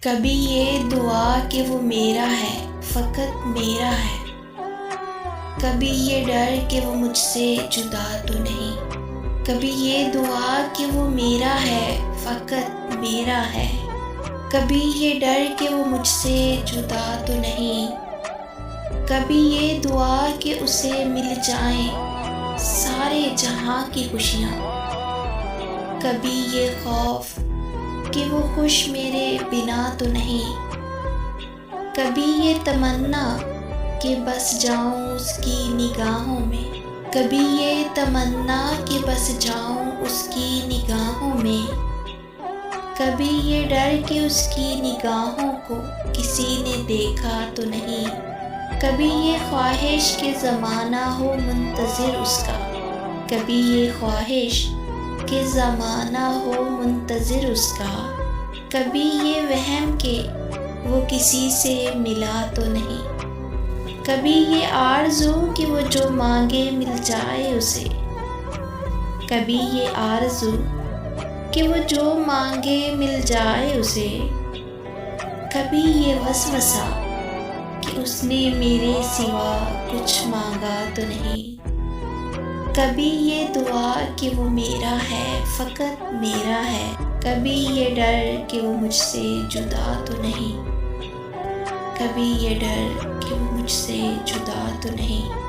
کبھی یہ دعا کہ وہ میرا ہے، فقط میرا ہے، کبھی یہ ڈر کہ وہ مجھ سے جدا تو نہیں، کبھی یہ دعا کہ وہ میرا ہے، فقط میرا ہے، کبھی یہ ڈر کہ وہ مجھ سے جدا تو نہیں، کبھی یہ دعا کہ اسے مل جائیں سارے جہاں کی خوشیاں، کبھی یہ خوف کہ وہ خوش میرے بنا تو نہیں، کبھی یہ تمنا کہ بس جاؤں اس کی نگاہوں میں، کبھی یہ تمنا کہ بس جاؤں اس کی نگاہوں میں، کبھی یہ ڈر کہ اس کی نگاہوں کو کسی نے دیکھا تو نہیں، کبھی یہ خواہش کہ زمانہ ہو منتظر اس کا، کبھی یہ خواہش کہ زمانہ ہو منتظر اس کا، کبھی یہ وہم کہ وہ کسی سے ملا تو نہیں، کبھی یہ آرزو کہ وہ جو مانگے مل جائے اسے، کبھی یہ آرزو کہ وہ جو مانگے مل جائے اسے، کبھی یہ وسوسہ کہ اس نے میرے سوا کچھ مانگا تو نہیں، کبھی یہ دعا کہ وہ میرا ہے، فقط میرا ہے، کبھی یہ ڈر کہ وہ مجھ سے جدا تو نہیں، کبھی یہ ڈر کہ وہ مجھ سے جدا تو نہیں۔